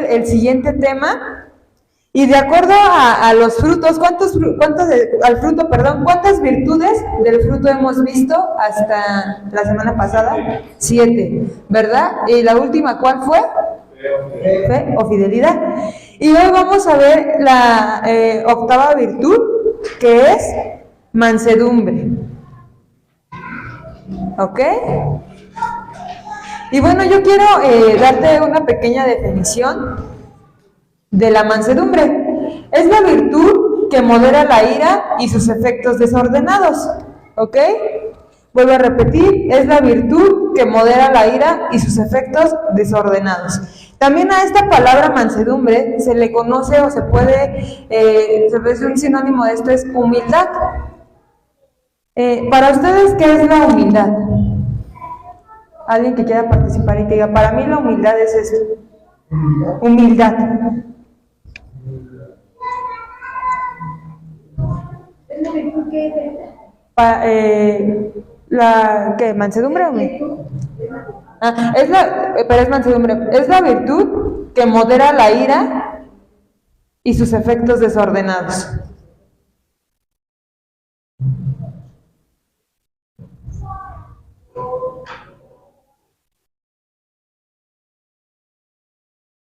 el siguiente tema. Y de acuerdo a los frutos, ¿cuántas virtudes del fruto hemos visto hasta la semana pasada? 7, ¿verdad? Y la última, ¿cuál fue? Fe o fidelidad. Y hoy vamos a ver la octava virtud, que es mansedumbre. ¿Ok? Y bueno, yo quiero darte una pequeña definición de la mansedumbre. Es la virtud que modera la ira y sus efectos desordenados. ¿Ok? Vuelvo a repetir, es la virtud que modera la ira y sus efectos desordenados. También a esta palabra mansedumbre se le conoce o se puede, un sinónimo de esto es humildad. Para ustedes, ¿qué es la humildad? Alguien que quiera participar y que diga, para mí la humildad es esto. Humildad. ¿Qué? ¿Mansedumbre o humildad? Pero es mansedumbre. Es la virtud que modera la ira y sus efectos desordenados.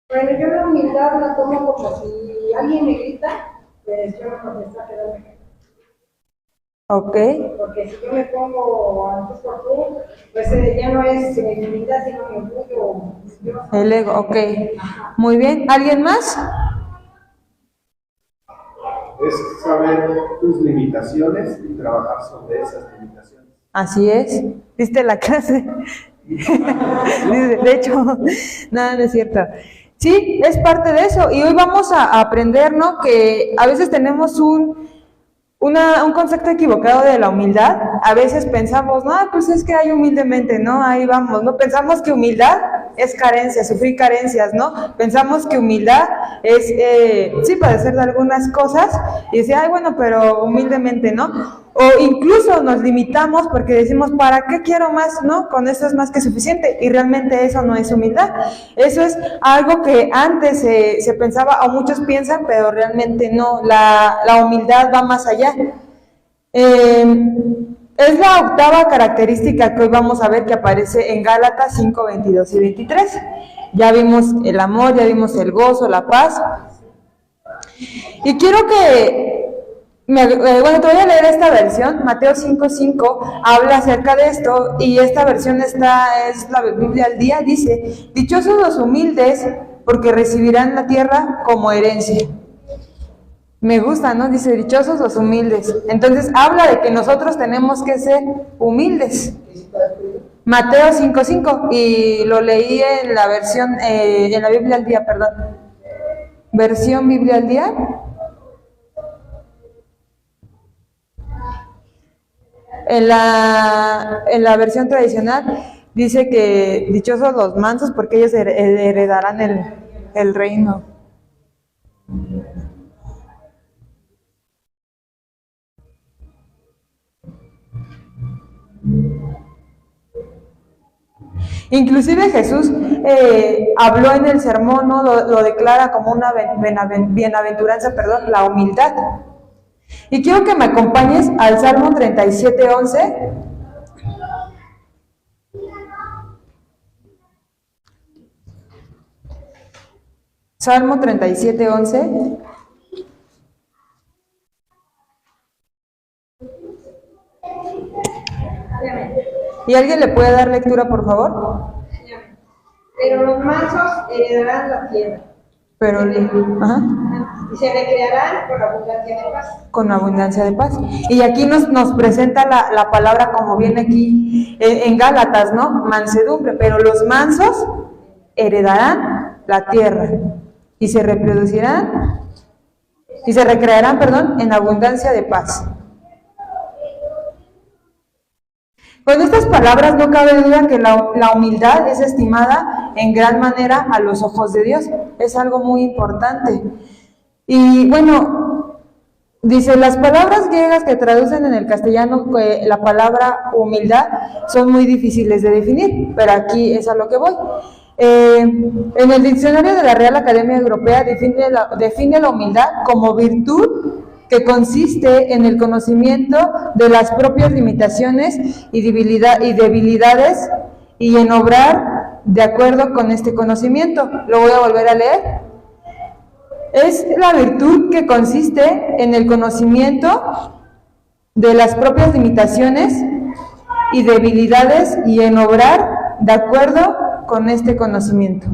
Bueno, yo la humildad la tomo como si alguien me grita, pues yo me contesto a quedarme. Ok. Porque si yo me pongo antes por tú, pues ya no es mi humildad, sino mi orgullo. El ego, ok. Muy bien. ¿Alguien más? Es saber tus limitaciones y trabajar sobre esas limitaciones. Así es. ¿Viste la clase? De hecho, nada, no es cierto. Sí, es parte de eso. Y hoy vamos a aprender, ¿no? Que a veces tenemos un concepto equivocado de la humildad. A veces pensamos, no, pues es que hay humildemente, ¿no? Ahí vamos, ¿no? Pensamos que humildad es carencia, sufrir carencias, ¿no? Pensamos que humildad es, sí, padecer de algunas cosas y decir, ay, bueno, pero humildemente, ¿no? O incluso nos limitamos porque decimos, ¿para qué quiero más? ¿No? Con eso es más que suficiente. Y realmente eso no es humildad. Eso es algo que antes se pensaba, o muchos piensan, pero realmente no. La humildad va más allá. Es la octava característica que hoy vamos a ver que aparece en Gálatas 5, 22 y 23. Ya vimos el amor, ya vimos el gozo, la paz. Y quiero que... te voy a leer esta versión. Mateo 5:5 habla acerca de esto, y esta versión es la Biblia al día. Dice, dichosos los humildes, porque recibirán la tierra como herencia. Me gusta, ¿no? Dice, dichosos los humildes. Entonces habla de que nosotros tenemos que ser humildes. Mateo 5:5, y lo leí en la versión, en la Biblia al día, perdón. Versión Biblia al día. En la versión tradicional dice que dichosos los mansos, porque ellos heredarán el reino. Inclusive Jesús habló en el sermón, ¿no? Lo declara como una bienaventuranza, la humildad. Y quiero que me acompañes al Salmo 37:11. Salmo 37:11. ¿Y alguien le puede dar lectura, por favor? Pero los mansos heredarán la tierra. Y se recrearán con abundancia de paz. Con abundancia de paz. Y aquí nos presenta la palabra como viene aquí en Gálatas, ¿no? Mansedumbre. Pero los mansos heredarán la tierra y se reproducirán y se recrearán, en abundancia de paz. Con estas palabras no cabe duda que la humildad es estimada en gran manera a los ojos de Dios. Es algo muy importante. Y bueno, dice, las palabras griegas que traducen en el castellano la palabra humildad son muy difíciles de definir, pero aquí es a lo que voy. En el diccionario de la Real Academia Europea define la humildad como virtud que consiste en el conocimiento de las propias limitaciones y debilidades y en obrar de acuerdo con este conocimiento. Lo voy a volver a leer. Es la virtud que consiste en el conocimiento de las propias limitaciones y debilidades y en obrar de acuerdo con este conocimiento.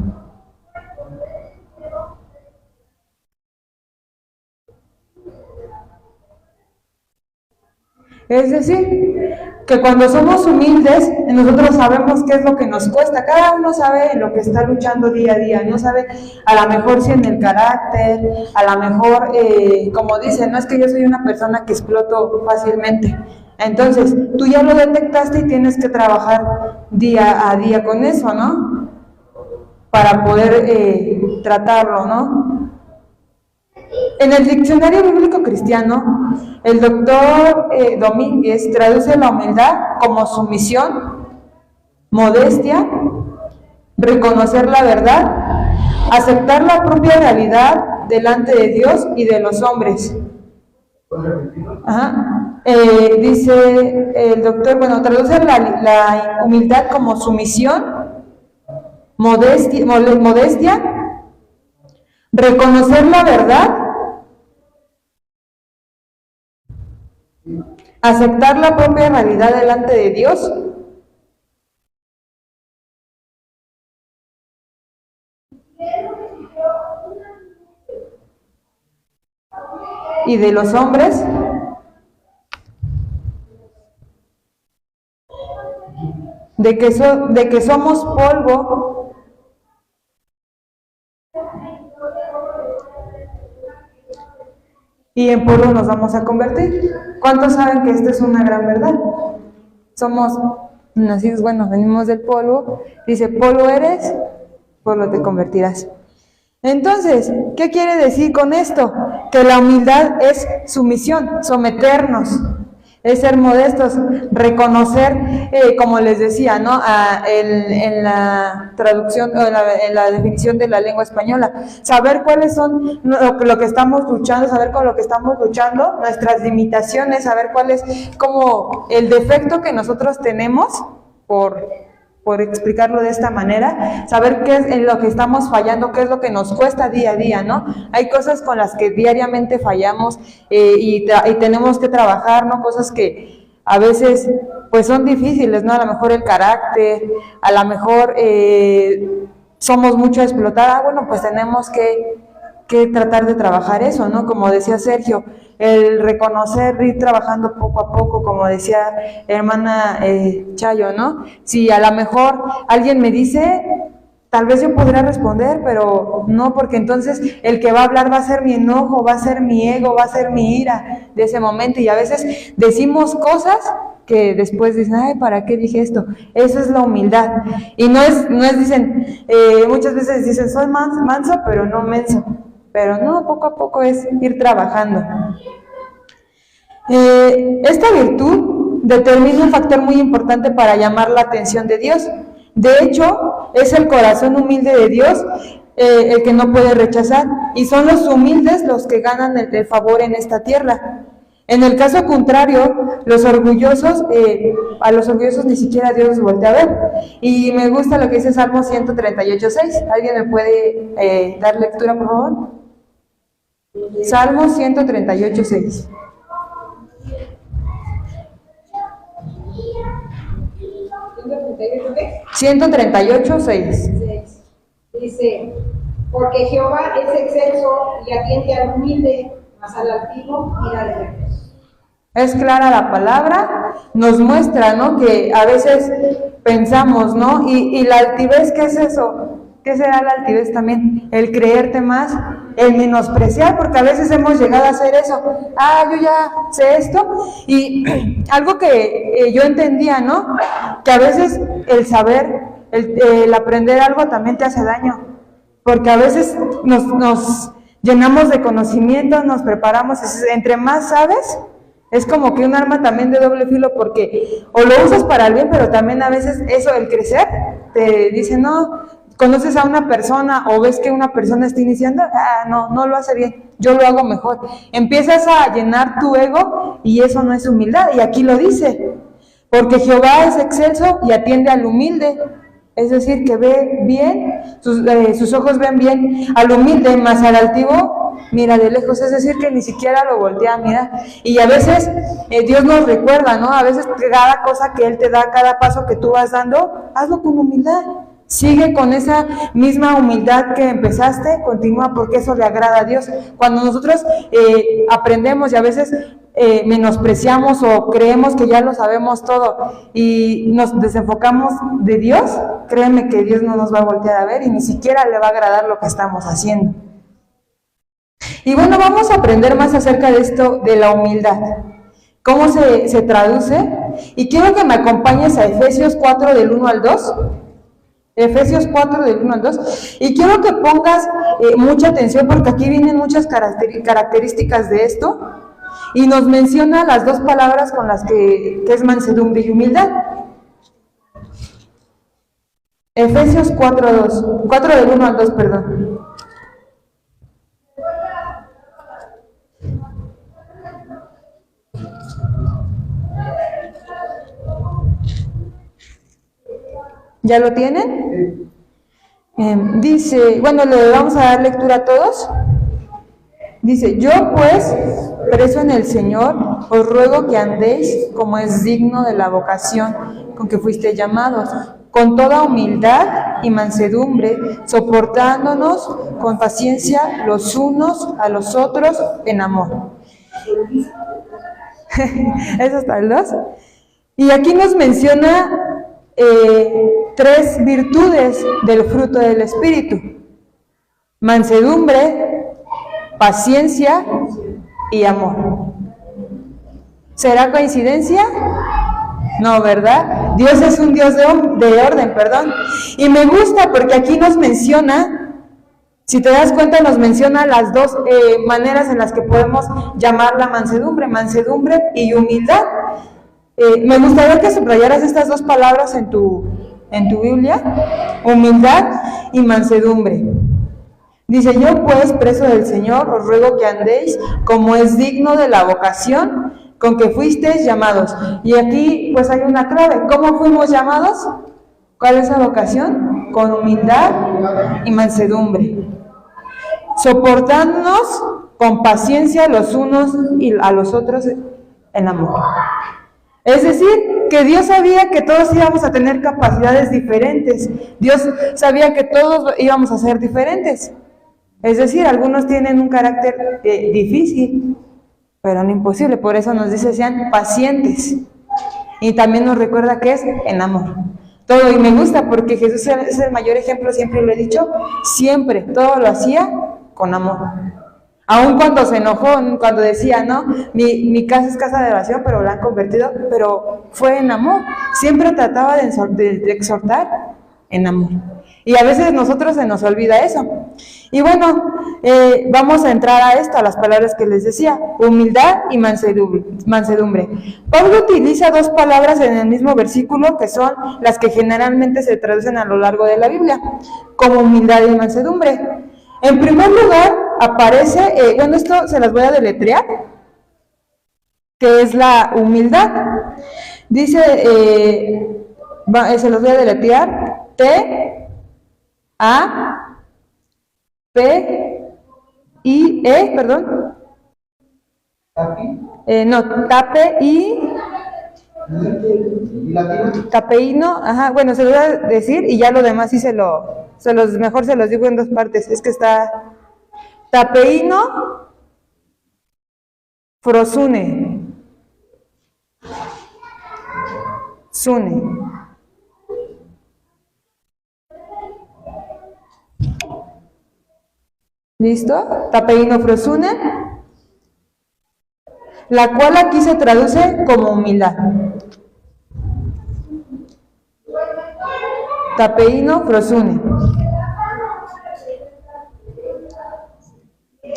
Es decir, que cuando somos humildes, nosotros sabemos qué es lo que nos cuesta. Cada uno sabe en lo que está luchando día a día, no sabe a lo mejor si en el carácter, a lo mejor, como dicen, no es que yo soy una persona que exploto fácilmente. Entonces, tú ya lo detectaste y tienes que trabajar día a día con eso, ¿no? Para poder tratarlo, ¿no? En el diccionario bíblico cristiano, el doctor Domínguez traduce la humildad como sumisión, modestia, reconocer la verdad, aceptar la propia realidad delante de Dios y de los hombres. Dice el doctor, bueno, traduce la humildad como sumisión, modestia, reconocer la verdad, aceptar la propia realidad delante de Dios y de los hombres, de que somos polvo y en polvo nos vamos a convertir. ¿Cuántos saben que esta es una gran verdad? Somos nacidos, bueno, venimos del polvo, dice, polvo eres, polvo te convertirás. Entonces, ¿qué quiere decir con esto? Que la humildad es sumisión, someternos, es ser modestos, reconocer, como les decía, ¿no? En la traducción, o en la definición de la lengua española, saber cuáles son lo que estamos luchando, saber con lo que estamos luchando, nuestras limitaciones, saber cuál es como el defecto que nosotros tenemos, por explicarlo de esta manera, saber qué es en lo que estamos fallando, qué es lo que nos cuesta día a día, ¿no? Hay cosas con las que diariamente fallamos y tenemos que trabajar, ¿no? Cosas que a veces pues son difíciles, ¿no? A lo mejor el carácter, a lo mejor somos mucho a explotar, bueno, pues tenemos que tratar de trabajar eso, ¿no? Como decía Sergio, el reconocer, ir trabajando poco a poco, como decía hermana Chayo, ¿no? Si a lo mejor alguien me dice, tal vez yo podría responder, pero no, porque entonces el que va a hablar va a ser mi enojo, va a ser mi ego, va a ser mi ira de ese momento, y a veces decimos cosas que después dicen, ay, ¿para qué dije esto? Eso es la humildad. Y no es dicen, muchas veces dicen, soy manso, pero no menso. Pero no, poco a poco es ir trabajando. Esta virtud determina un factor muy importante para llamar la atención de Dios. De hecho, es el corazón humilde de Dios el que no puede rechazar, y son los humildes los que ganan el favor en esta tierra. En el caso contrario, los orgullosos, a los orgullosos ni siquiera Dios los voltea a ver. Y me gusta lo que dice Salmo 138:6. ¿Alguien me puede dar lectura, por favor? Salmo 138:6. ¿138 138:6. Dice, porque Jehová es excelso y atiende al humilde, mas al altivo mira de reverso. Es clara la palabra, nos muestra, ¿no? Que a veces pensamos, ¿no? Y la altivez, ¿qué es eso? ¿Qué será la altivez también? El creerte más, el menospreciar, porque a veces hemos llegado a hacer eso. Ah, yo ya sé esto. Y algo que yo entendía, ¿no? Que a veces el saber, el aprender algo también te hace daño. Porque a veces nos llenamos de conocimiento, nos preparamos, entre más sabes, es como que un arma también de doble filo, porque o lo usas para el bien, pero también a veces eso, el crecer, te dice, no, conoces a una persona o ves que una persona está iniciando, no lo hace bien, yo lo hago mejor. Empiezas a llenar tu ego y eso no es humildad. Y aquí lo dice, porque Jehová es excelso y atiende al humilde. Es decir, que ve bien, sus ojos ven bien al humilde, más al altivo mira de lejos. Es decir, que ni siquiera lo voltea a mirar. Y a veces Dios nos recuerda, ¿no? A veces cada cosa que Él te da, cada paso que tú vas dando, hazlo con humildad. Sigue con esa misma humildad que empezaste, continúa, porque eso le agrada a Dios. Cuando nosotros aprendemos y a veces menospreciamos o creemos que ya lo sabemos todo y nos desenfocamos de Dios, créeme que Dios no nos va a voltear a ver y ni siquiera le va a agradar lo que estamos haciendo. Y bueno, vamos a aprender más acerca de esto, de la humildad. ¿Cómo se traduce? Y quiero que me acompañes a Efesios 4 del 1 al 2. Efesios 4 del 1 al 2, y quiero que pongas mucha atención porque aquí vienen muchas características de esto y nos menciona las dos palabras con las que es mansedumbre y humildad. Efesios 4 del 1 al 2, perdón. ¿Ya lo tienen? Dice, bueno, le vamos a dar lectura a todos. Dice, yo pues, preso en el Señor, os ruego que andéis como es digno de la vocación con que fuiste llamados, con toda humildad y mansedumbre, soportándonos con paciencia los unos a los otros en amor. ¿Eso está el 2? Y aquí nos menciona 3 virtudes del fruto del Espíritu: mansedumbre, paciencia y amor. ¿Será coincidencia? No, ¿verdad? Dios es un Dios de orden, perdón. Y me gusta porque aquí nos menciona, si te das cuenta, nos menciona las dos maneras en las que podemos llamar la mansedumbre y humildad. Me gustaría que subrayaras estas dos palabras en tu Biblia: humildad y mansedumbre. Dice, yo pues, preso del Señor, os ruego que andéis como es digno de la vocación con que fuisteis llamados. Y aquí pues hay una clave. ¿Cómo fuimos llamados? ¿Cuál es la vocación? Con humildad y mansedumbre, soportándonos con paciencia los unos y a los otros en amor. Es decir, que Dios sabía que todos íbamos a tener capacidades diferentes. Dios sabía que todos íbamos a ser diferentes. Es decir, algunos tienen un carácter difícil, pero no imposible. Por eso nos dice, sean pacientes. Y también nos recuerda que es en amor. Todo, y me gusta porque Jesús es el mayor ejemplo, siempre lo he dicho, siempre, todo lo hacía con amor. Aun cuando se enojó, cuando decía, no, mi casa es casa de oración, pero la han convertido, pero fue en amor. Siempre trataba de exhortar en amor. Y a veces nosotros se nos olvida eso. Y bueno, vamos a entrar a esto, a las palabras que les decía: humildad y mansedumbre. Pablo utiliza dos palabras en el mismo versículo que son las que generalmente se traducen a lo largo de la Biblia, como humildad y mansedumbre. En primer lugar, aparece, bueno, esto se las voy a deletrear, que es la humildad. Dice, se los voy a deletrear: T-A-P-I-E, perdón. Tapeíno, ajá, bueno, se lo voy a decir y ya lo demás sí mejor se los digo en dos partes. Es que está Tapeíno Frosune. Sune. ¿Listo? Tapeíno Frosune, la cual aquí se traduce como humildad. Tapeíno Frosune.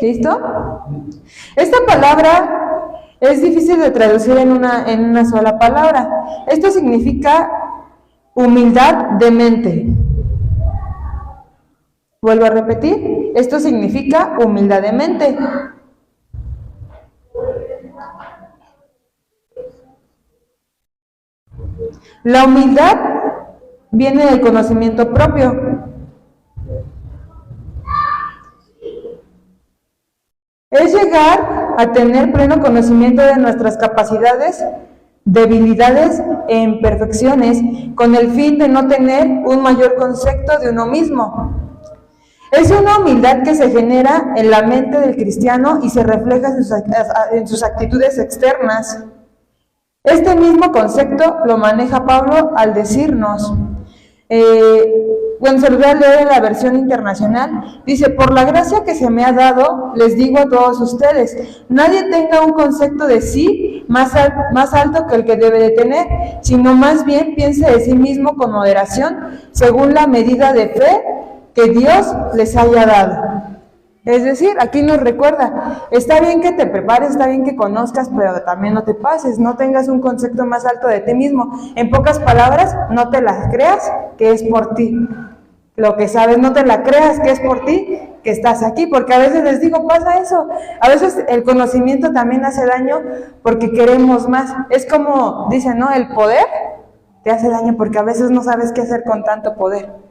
¿Listo? Esta palabra es difícil de traducir en una sola palabra. Esto significa humildad de mente. Vuelvo a repetir, esto significa humildad de mente. La humildad viene del conocimiento propio. Es llegar a tener pleno conocimiento de nuestras capacidades, debilidades e imperfecciones, con el fin de no tener un mayor concepto de uno mismo. Es una humildad que se genera en la mente del cristiano y se refleja en sus actitudes externas. Este mismo concepto lo maneja Pablo al decirnos, se lo voy a leer en la versión internacional, dice: por la gracia que se me ha dado, les digo a todos ustedes, nadie tenga un concepto de sí más alto que el que debe de tener, sino más bien piense de sí mismo con moderación, según la medida de fe que Dios les haya dado. Es decir, aquí nos recuerda, está bien que te prepares, está bien que conozcas, pero también no te pases, no tengas un concepto más alto de ti mismo. En pocas palabras, no te las creas que es por ti. Lo que sabes, no te la creas que es por ti, que estás aquí, porque a veces les digo, pasa eso. A veces el conocimiento también hace daño porque queremos más. Es como dicen, ¿no? El poder te hace daño porque a veces no sabes qué hacer con tanto poder.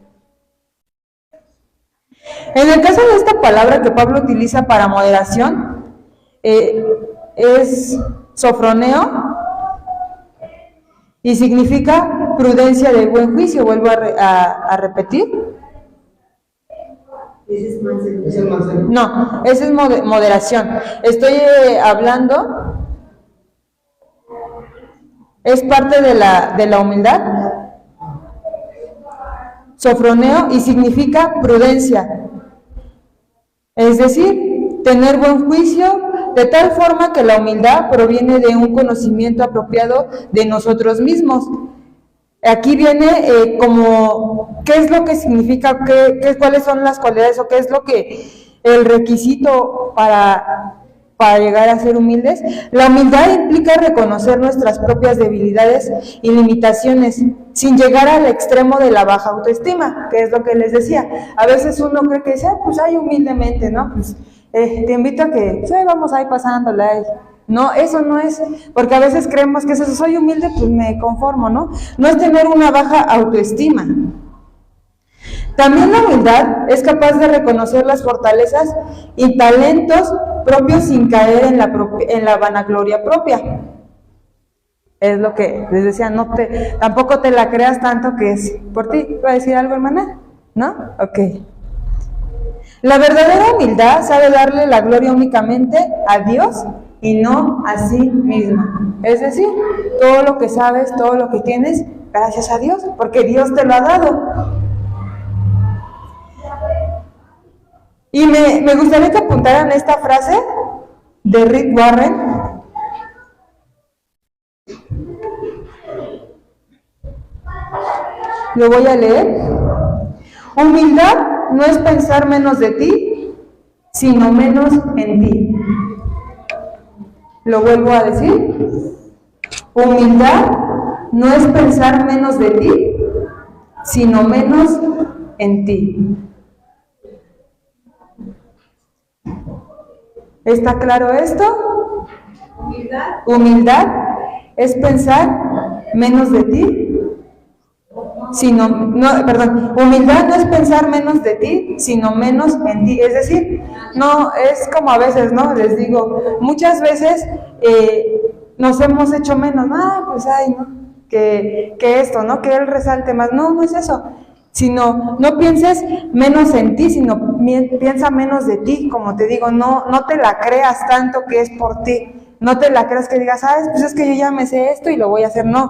En el caso de esta palabra que Pablo utiliza para moderación, es sofroneo y significa prudencia de buen juicio. Vuelvo a repetir. ¿Ese es mansedumbre? No, esa es moderación. Estoy hablando, es parte de la humildad. Sofroneo y significa prudencia, es decir, tener buen juicio, de tal forma que la humildad proviene de un conocimiento apropiado de nosotros mismos. Aquí viene como qué es lo que significa, cuáles son las cualidades o qué es lo que el requisito para llegar a ser humildes. La humildad implica reconocer nuestras propias debilidades y limitaciones sin llegar al extremo de la baja autoestima, que es lo que les decía. A veces uno cree que dice, pues ahí humildemente, ¿no? Pues te invito a que, vamos ahí pasándola ahí. No, eso no es, porque a veces creemos que eso, soy humilde, pues me conformo, ¿no? No es tener una baja autoestima. También la humildad es capaz de reconocer las fortalezas y talentos propios sin caer en la vanagloria propia. Es lo que les decía, tampoco te la creas tanto que es por ti. ¿Va a decir algo, hermana? ¿No? Ok. La verdadera humildad sabe darle la gloria únicamente a Dios y no a sí misma. Es decir, todo lo que sabes, todo lo que tienes, gracias a Dios, porque Dios te lo ha dado. Y me gustaría que apuntaran esta frase de Rick Warren. Lo voy a leer. Humildad no es pensar menos de ti, sino menos en ti. Lo vuelvo a decir. Humildad no es pensar menos de ti, sino menos en ti. ¿Está claro esto? Humildad es pensar menos de ti, humildad no es pensar menos de ti, sino menos en ti. Es decir, no es como a veces, ¿no? Les digo, muchas veces nos hemos hecho menos, pues ¿no? Que esto, ¿no? Que él resalte más. No es eso. Sino, no pienses menos en ti, sino piensa menos de ti, como te digo, no te la creas tanto que es por ti, no te la creas que digas, pues es que yo ya me sé esto y lo voy a hacer, no.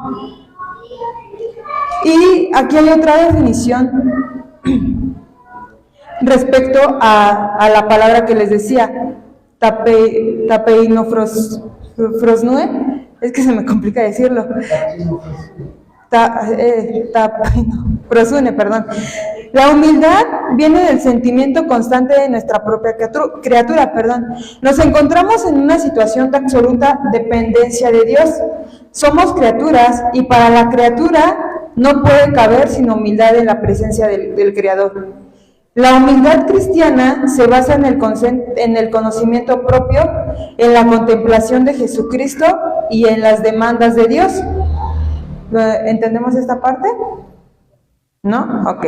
Y aquí hay otra definición respecto a la palabra que les decía, tapeinofrosnue, es que se me complica decirlo. Prosune, perdón. La humildad viene del sentimiento constante de nuestra propia criatura. Nos encontramos en una situación de absoluta dependencia de Dios. Somos criaturas y para la criatura no puede caber sin humildad en la presencia del Creador. La humildad cristiana se basa en el conocimiento propio, en la contemplación de Jesucristo y en las demandas de Dios. ¿Entendemos esta parte? ¿No? Ok.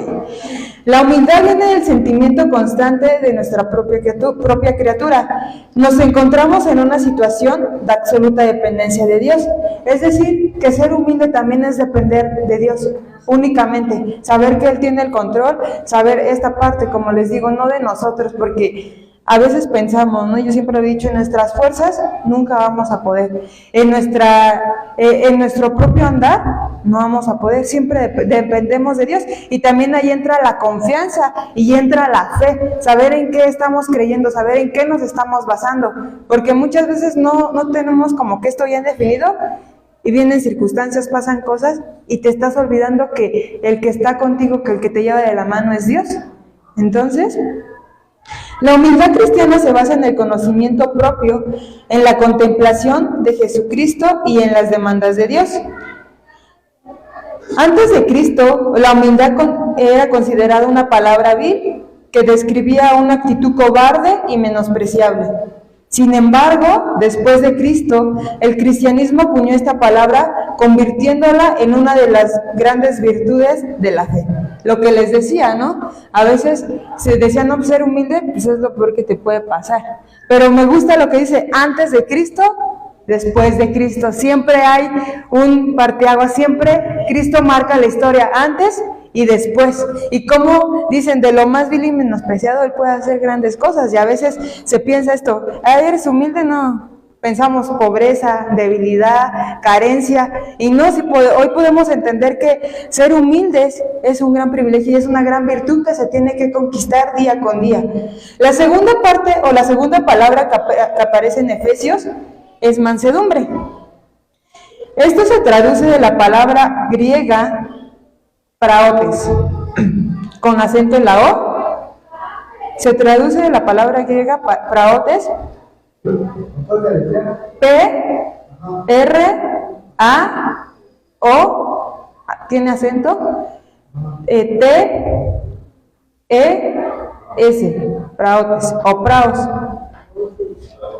La humildad viene del sentimiento constante de nuestra propia criatura. Nos encontramos en una situación de absoluta dependencia de Dios. Es decir, que ser humilde también es depender de Dios únicamente. Saber que Él tiene el control, saber esta parte, como les digo, no de nosotros, porque a veces pensamos, ¿no? Yo siempre he dicho, en nuestras fuerzas nunca vamos a poder. En nuestro propio andar no vamos a poder. Siempre dependemos de Dios. Y también ahí entra la confianza y entra la fe. Saber en qué estamos creyendo, saber en qué nos estamos basando. Porque muchas veces no tenemos como que esto bien definido. Y vienen circunstancias, pasan cosas y te estás olvidando que el que está contigo, que el que te lleva de la mano es Dios. Entonces, la humildad cristiana se basa en el conocimiento propio, en la contemplación de Jesucristo y en las demandas de Dios. Antes de Cristo, la humildad era considerada una palabra vil que describía una actitud cobarde y menospreciable. Sin embargo, después de Cristo, el cristianismo acuñó esta palabra, convirtiéndola en una de las grandes virtudes de la fe. Lo que les decía, ¿no? A veces se decía, no, ser humilde, pues es lo peor que te puede pasar. Pero me gusta lo que dice, antes de Cristo, después de Cristo. Siempre hay un parteaguas, siempre Cristo marca la historia antes y después. Y como dicen, de lo más vil y menospreciado, Él puede hacer grandes cosas. Y a veces se piensa esto, ¿eres humilde? No. Pensamos pobreza, debilidad, carencia. Y no, hoy podemos entender que ser humildes es un gran privilegio y es una gran virtud que se tiene que conquistar día con día. La segunda parte o la segunda palabra que aparece en Efesios es mansedumbre. Esto se traduce de la palabra griega praotes, con acento en la O. Se traduce de la palabra griega praotes, P-R-A-O, tiene acento, T-E-S, praotes o praos.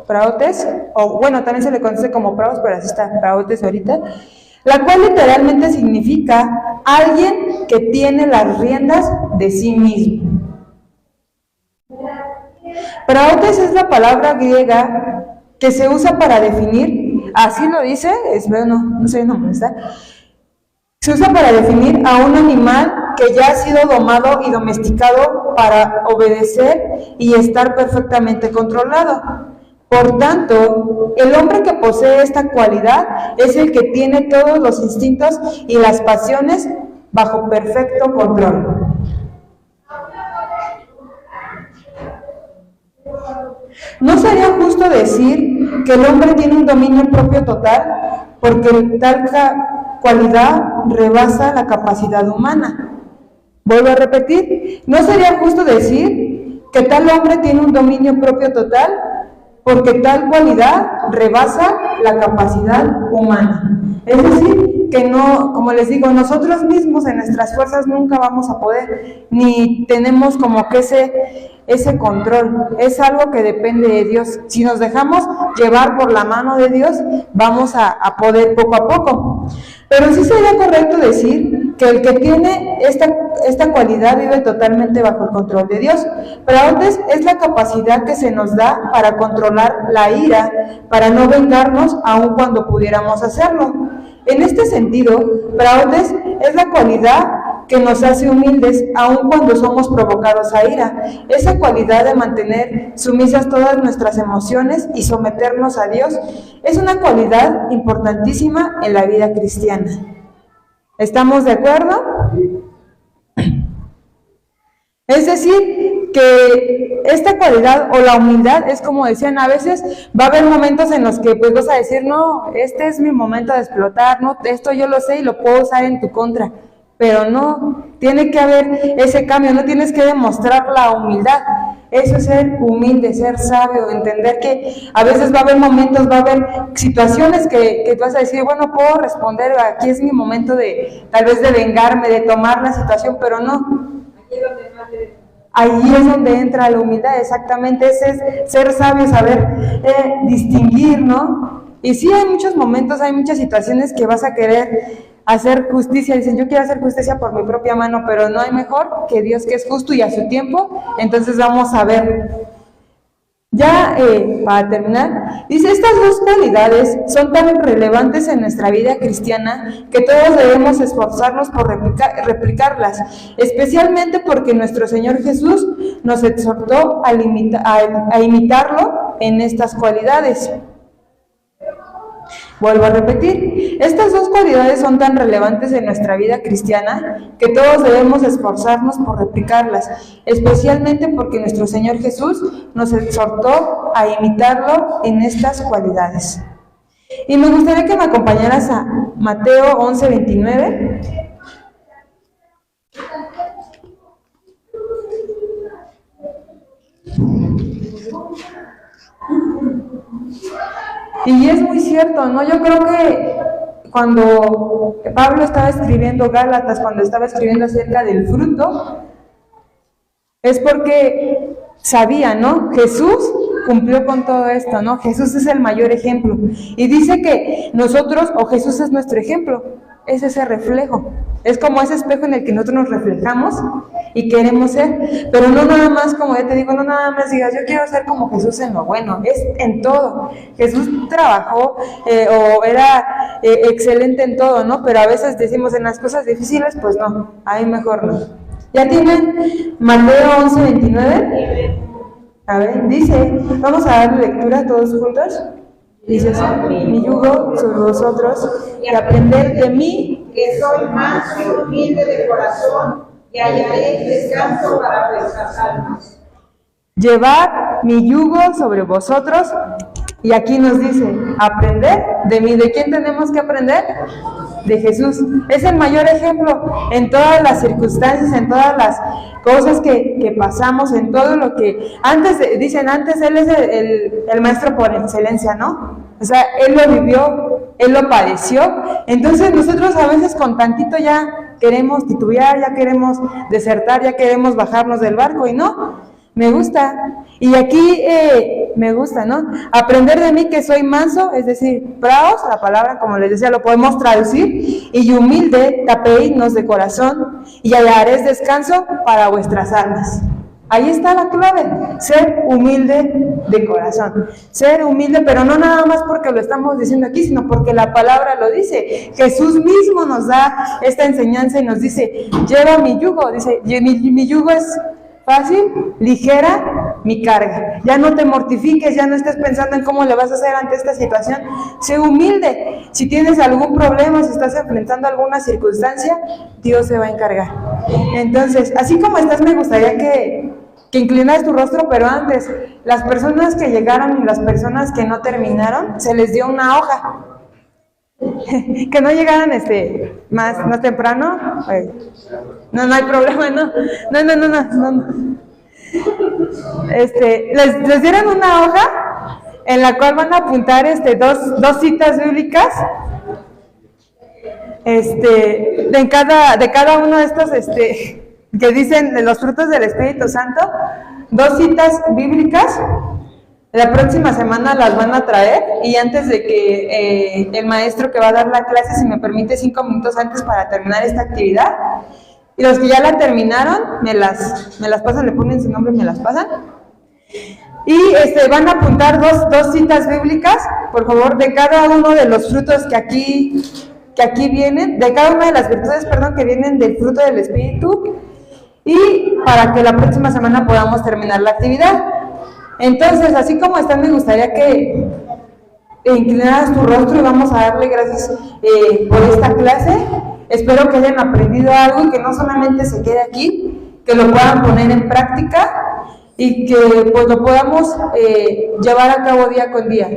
Praotes, o bueno, también se le conoce como praos, pero así está, praotes ahorita, la cual literalmente significa alguien que tiene las riendas de sí mismo. Praotes es la palabra griega que se usa para definir, así lo dice, no sé, no está. Se usa para definir a un animal que ya ha sido domado y domesticado para obedecer y estar perfectamente controlado. Por tanto, el hombre que posee esta cualidad es el que tiene todos los instintos y las pasiones bajo perfecto control. ¿No sería justo decir que el hombre tiene un dominio propio total porque tal cualidad rebasa la capacidad humana? Vuelvo a repetir, ¿no sería justo decir que tal hombre tiene un dominio propio total porque tal cualidad rebasa la capacidad humana? Es decir, que no, como les digo, nosotros mismos en nuestras fuerzas nunca vamos a poder, ni tenemos como que ese control. Es algo que depende de Dios. Si nos dejamos llevar por la mano de Dios, vamos a poder poco a poco. Pero sí sería correcto decir que el que tiene esta cualidad vive totalmente bajo el control de Dios. Praotes es la capacidad que se nos da para controlar la ira, para no vengarnos aun cuando pudiéramos hacerlo. En este sentido, praotes es la cualidad que nos hace humildes aun cuando somos provocados a ira. Esa cualidad de mantener sumisas todas nuestras emociones y someternos a Dios es una cualidad importantísima en la vida cristiana. ¿Estamos de acuerdo? Es decir, que esta cualidad o la humildad es como decían, a veces va a haber momentos en los que pues vas a decir, no, este es mi momento de explotar, no, esto yo lo sé y lo puedo usar en tu contra. Pero no, tiene que haber ese cambio, no tienes que demostrar la humildad. Eso es ser humilde, ser sabio, entender que a veces va a haber momentos, va a haber situaciones que tú vas a decir, bueno, puedo responder, aquí es mi momento de, tal vez de vengarme, de tomar la situación, pero no. Ahí es donde entra la humildad, exactamente, ese es ser sabio, saber distinguir, ¿no? Y sí, hay muchos momentos, hay muchas situaciones que vas a querer hacer justicia, dicen, yo quiero hacer justicia por mi propia mano, pero no hay mejor que Dios, que es justo y a su tiempo. Entonces vamos a ver. Ya para terminar, dice, estas dos cualidades son tan relevantes en nuestra vida cristiana que todos debemos esforzarnos por replicarlas, especialmente porque nuestro Señor Jesús nos exhortó a imitarlo en estas cualidades. Vuelvo a repetir, estas dos cualidades son tan relevantes en nuestra vida cristiana que todos debemos esforzarnos por replicarlas, especialmente porque nuestro Señor Jesús nos exhortó a imitarlo en estas cualidades. Y me gustaría que me acompañaras a Mateo 11:29. Y es muy cierto, ¿no? Yo creo que cuando Pablo estaba escribiendo Gálatas, cuando estaba escribiendo acerca del fruto, es porque sabía, ¿no? Jesús cumplió con todo esto, ¿no? Jesús es el mayor ejemplo. Y dice que nosotros, o Jesús es nuestro ejemplo, es ese reflejo. Es como ese espejo en el que nosotros nos reflejamos y queremos ser, pero no nada más, como ya te digo, no nada más digas, yo quiero ser como Jesús en lo bueno, es en todo. Jesús trabajó o era excelente en todo, ¿no? Pero a veces decimos en las cosas difíciles, pues no, ahí mejor no. ¿Ya tienen Mateo 11:29? A ver, dice, vamos a dar lectura todos juntos. Dice así, mi yugo sobre vosotros y aprender de mí, que soy manso y humilde de corazón, y hallaré descanso para vuestras almas. Llevad mi yugo sobre vosotros, y aquí nos dice, aprender de mí. ¿De quién tenemos que aprender? De Jesús. Es el mayor ejemplo en todas las circunstancias, en todas las cosas que pasamos, en todo lo que... Antes Él es el maestro por excelencia, ¿no? O sea, Él lo vivió, Él lo padeció. Entonces nosotros a veces con tantito ya queremos titubear, ya queremos desertar, ya queremos bajarnos del barco, y no, me gusta. Y aquí me gusta, ¿no? Aprender de mí que soy manso, es decir, praos, la palabra, como les decía, lo podemos traducir, y humilde, tapeínos de corazón, y hallaréis descanso para vuestras almas. Ahí está la clave, ser humilde de corazón, ser humilde, pero no nada más porque lo estamos diciendo aquí, sino porque la palabra lo dice. Jesús mismo nos da esta enseñanza y nos dice, lleva mi yugo, dice, mi yugo es fácil, ligera mi carga. Ya no te mortifiques, ya no estés pensando en cómo le vas a hacer ante esta situación. Sé humilde. Si tienes algún problema, si estás enfrentando alguna circunstancia, Dios se va a encargar. Entonces, así como estás, me gustaría que inclinaras tu rostro, pero antes, las personas que llegaron y las personas que no terminaron, se les dio una hoja. Que no llegaran más temprano. No hay problema, no. Les dieron una hoja en la cual van a apuntar dos citas bíblicas de cada uno de estos que dicen de los frutos del Espíritu Santo, dos citas bíblicas. La próxima semana las van a traer, y antes de que el maestro que va a dar la clase, si me permite 5 minutos antes para terminar esta actividad, y los que ya la terminaron, me las pasan, le ponen su nombre y me las pasan. Y van a apuntar dos citas bíblicas, por favor, de cada uno de los frutos que aquí vienen, de cada una de las virtudes, que vienen del fruto del Espíritu, y para que la próxima semana podamos terminar la actividad. Entonces, así como está, me gustaría que inclinaras tu rostro y vamos a darle gracias por esta clase. Espero que hayan aprendido algo y que no solamente se quede aquí, que lo puedan poner en práctica y que pues lo podamos llevar a cabo día con día.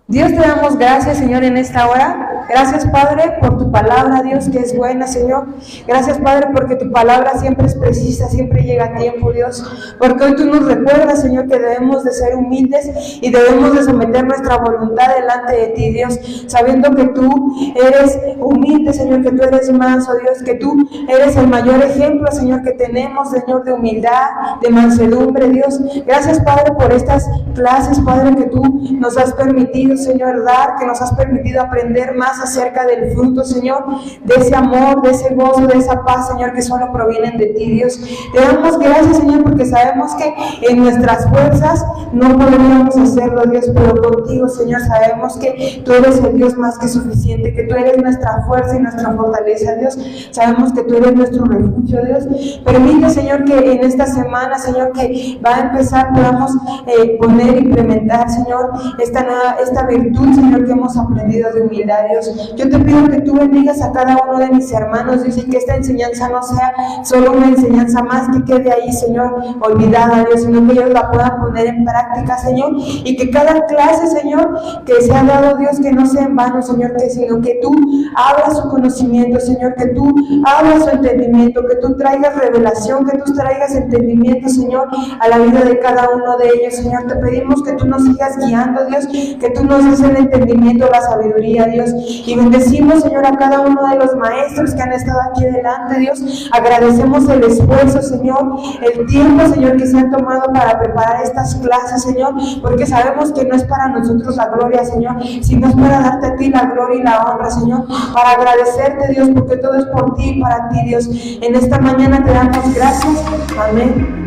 Dios, te damos gracias, Señor, en esta hora. Gracias, Padre, por tu palabra, Dios, que es buena, Señor. Gracias, Padre, porque tu palabra siempre es precisa, siempre llega a tiempo, Dios. Porque hoy tú nos recuerdas, Señor, que debemos de ser humildes y debemos de someter nuestra voluntad delante de ti, Dios, sabiendo que tú eres humilde, Señor, que tú eres manso, Dios, que tú eres el mayor ejemplo, Señor, que tenemos, Señor, de humildad, de mansedumbre, Dios. Gracias, Padre, por estas clases, Padre, que tú nos has permitido, Señor, dar, que nos has permitido aprender más acerca del fruto, Señor, de ese amor, de ese gozo, de esa paz, Señor, que solo provienen de ti, Dios. Te damos gracias, Señor, porque sabemos que en nuestras fuerzas no podríamos hacerlo, Dios, pero contigo, Señor, sabemos que tú eres el Dios más que suficiente, que tú eres nuestra fuerza y nuestra fortaleza, Dios. Sabemos que tú eres nuestro refugio, Dios. Permite, Señor, que en esta semana, Señor, que va a empezar, podamos poner, implementar, Señor, esta virtud, Señor, que hemos aprendido de humildad, Dios. Yo te pido que tú bendigas a cada uno de mis hermanos, Dios, y que esta enseñanza no sea solo una enseñanza más que quede ahí, Señor, olvidada, Dios, sino que ellos la puedan poner en práctica, Señor, y que cada clase, Señor, que se ha dado, Dios, que no sea en vano, Señor, sino que tú abras su conocimiento, Señor, que tú abras su entendimiento, que tú traigas revelación, que tú traigas entendimiento, Señor, a la vida de cada uno de ellos, Señor. Te pedimos que tú nos sigas guiando, Dios, que tú nos des el entendimiento, la sabiduría, Dios, y bendecimos, Señor, a cada uno de los maestros que han estado aquí delante, Dios. Agradecemos el esfuerzo, Señor, el tiempo, Señor, que se han tomado para preparar estas clases, Señor, porque sabemos que no es para nosotros la gloria, Señor, sino es para darte a ti la gloria y la honra, Señor, para agradecerte, Dios, porque todo es por ti y para ti, Dios. En esta mañana te damos gracias. Amén.